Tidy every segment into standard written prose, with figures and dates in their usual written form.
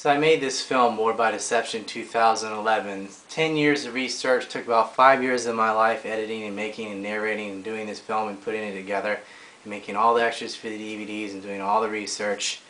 So I made this film, More by Deception 2011. 10 years of research, took about 5 years of my life editing and making and narrating and doing this film and putting it together and making all the extras for the DVDs and doing all the research.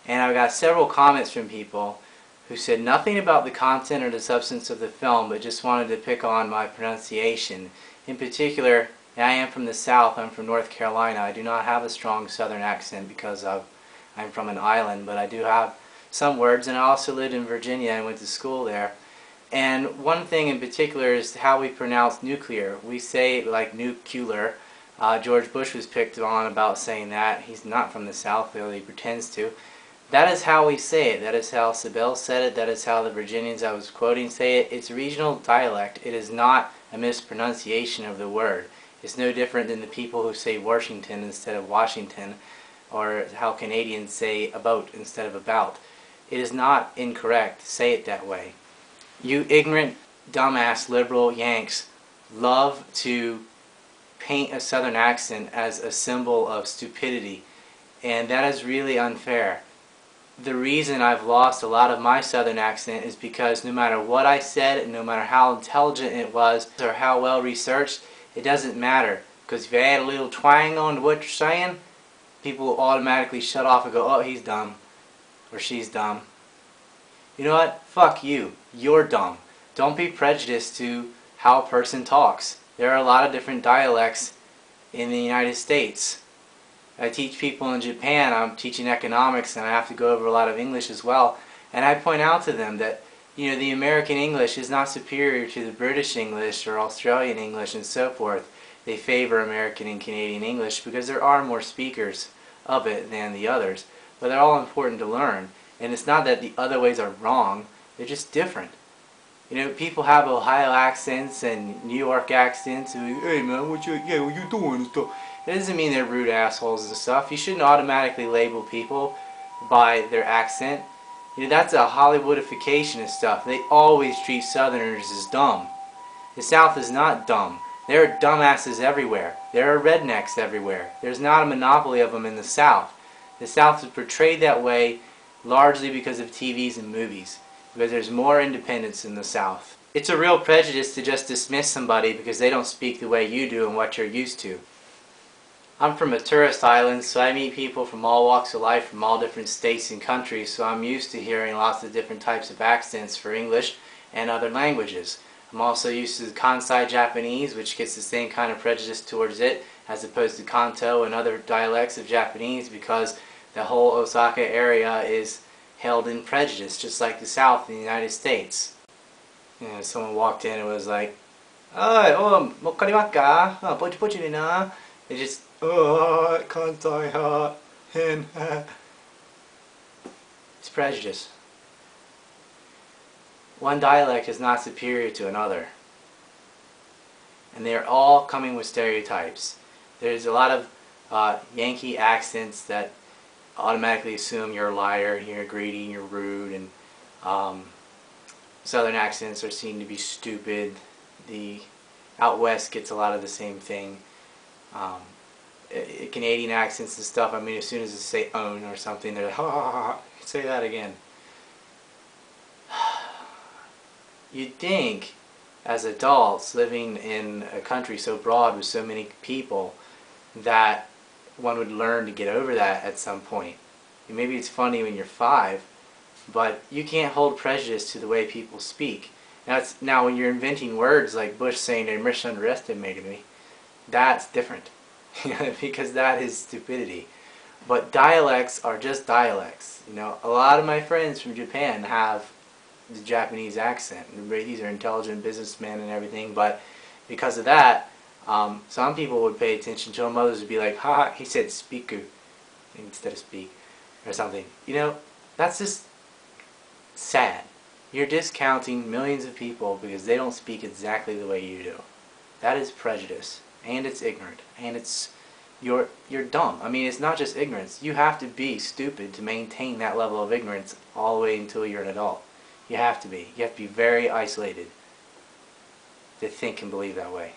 And I got several comments from people who said nothing about the content or the substance of the film, but just wanted to pick on my pronunciation. In particular, I am from the South, I'm from North Carolina. I do not have a strong Southern accent because I'm from an island, but I do have some words, and I also lived in Virginia and went to school there. And one thing in particular is how we pronounce nuclear. We say it like nuclear. George Bush was picked on about saying that. He's not from the South, though he pretends to. That is how we say it. That is how Sibel said it. That is how the Virginians I was quoting say it. It's regional dialect. It is not a mispronunciation of the word. It's no different than the people who say Washington instead of Washington, or how Canadians say about instead of about. It is not incorrect to say it that way. You ignorant, dumbass, liberal Yanks love to paint a Southern accent as a symbol of stupidity, and that is really unfair. The reason I've lost a lot of my Southern accent is because no matter what I said, and no matter how intelligent it was, or how well researched, it doesn't matter. Because if you add a little twang on to what you're saying, people will automatically shut off and go, oh, he's dumb. Or she's dumb. You know what? Fuck you. You're dumb. Don't be prejudiced to how a person talks. There are a lot of different dialects in the United States. I teach people in Japan, I'm teaching economics, and I have to go over a lot of English as well. And I point out to them that, you know, the American English is not superior to the British English or Australian English and so forth. They favor American and Canadian English because there are more speakers of it than the others. But they're all important to learn. And it's not that the other ways are wrong, they're just different. You know, people have Ohio accents and New York accents, and hey man, what you doing and stuff. It doesn't mean they're rude assholes and stuff. You shouldn't automatically label people by their accent. You know, that's a Hollywoodification of stuff. They always treat Southerners as dumb. The South is not dumb. There are dumbasses everywhere. There are rednecks everywhere. There's not a monopoly of them in the South. The South is portrayed that way largely because of TVs and movies, because there's more independence in the South. It's a real prejudice to just dismiss somebody because they don't speak the way you do and what you're used to. I'm from a tourist island, so I meet people from all walks of life, from all different states and countries, so I'm used to hearing lots of different types of accents for English and other languages. I'm also used to the Kansai Japanese, which gets the same kind of prejudice towards it as opposed to Kanto and other dialects of Japanese, because the whole Osaka area is held in prejudice, just like the South in the United States. You know, someone walked in and was like, "Oh, mokkarimakka? Oh, pochi pochi ni na." They just, "Oh, Kansai ha, hen ha." It's prejudice. One dialect is not superior to another. And they're all coming with stereotypes. There's a lot of Yankee accents that automatically assume you're a liar, you're greedy, you're rude, and Southern accents are seen to be stupid. The out west gets a lot of the same thing. Canadian accents and stuff, I mean, as soon as they say own or something, they're like, ha ha ha, say that again. You'd think, as adults living in a country so broad with so many people, that one would learn to get over that at some point. Maybe it's funny when you're 5, but you can't hold prejudice to the way people speak. Now when you're inventing words like Bush saying they misunderestimated me, that's different. Because that is stupidity. But dialects are just dialects. You know, a lot of my friends from Japan have the Japanese accent. These are intelligent businessmen and everything, but because of that, some people would pay attention to them. Others would be like, ha, he said speaker instead of speak, or something. You know, that's just sad. You're discounting millions of people because they don't speak exactly the way you do. That is prejudice, and it's ignorant, and you're dumb. I mean, it's not just ignorance. You have to be stupid to maintain that level of ignorance all the way until you're an adult. You have to be. You have to be very isolated to think and believe that way.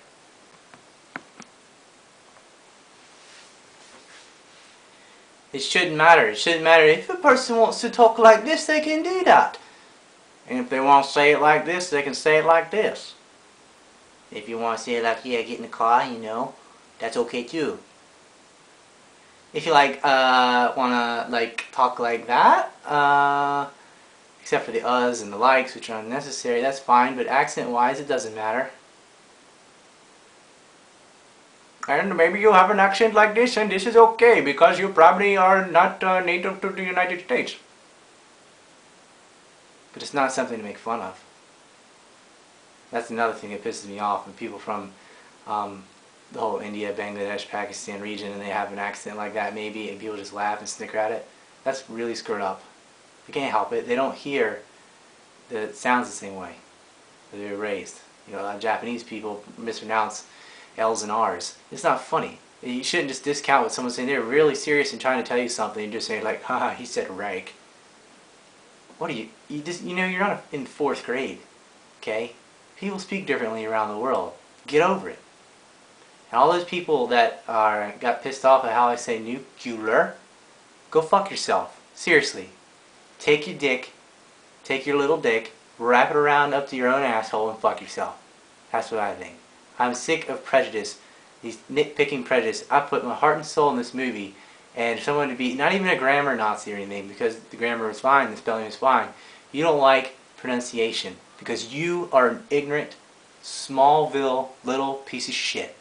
It shouldn't matter. It shouldn't matter. If a person wants to talk like this, they can do that. And if they want to say it like this, they can say it like this. If you want to say it like, yeah, get in the car, you know, that's okay too. If you like, wanna like talk like that, except for the uhs and the likes, which are unnecessary, that's fine. But accent-wise, it doesn't matter. And maybe you have an accent like this, and this is okay because you probably are not native to the United States. But it's not something to make fun of. That's another thing that pisses me off when people from the whole India, Bangladesh, Pakistan region, and they have an accent like that maybe, and people just laugh and snicker at it. That's really screwed up. You can't help it. They don't hear that it sounds the same way that they were raised. You know, a lot of Japanese people mispronounce L's and R's. It's not funny. You shouldn't just discount what someone's saying. They're really serious and trying to tell you something and just saying like, haha, he said rake. What are you just, you know, you're not in 4th grade, okay? People speak differently around the world. Get over it. And all those people that got pissed off at how I say nuclear, go fuck yourself. Seriously. Take your dick, take your little dick, wrap it around up to your own asshole and fuck yourself. That's what I think. I'm sick of prejudice, these nitpicking prejudice. I put my heart and soul in this movie, and someone to be, not even a grammar Nazi or anything, because the grammar was fine, the spelling was fine. You don't like pronunciation, because you are an ignorant, Smallville little piece of shit.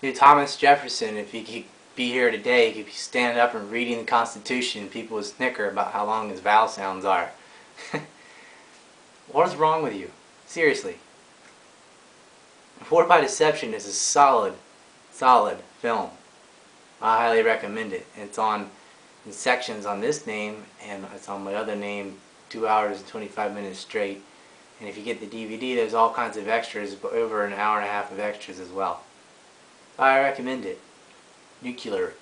Dude, Thomas Jefferson, if he could be here today, he could be standing up and reading the Constitution, and people would snicker about how long his vowel sounds are. What is wrong with you? Seriously. War by Deception is a solid film. I highly recommend it. It's on in sections on this name, and it's on my other name, 2 hours and 25 minutes straight. And if you get the DVD, there's all kinds of extras, but over an hour and a half of extras as well. I recommend it. Nuclear.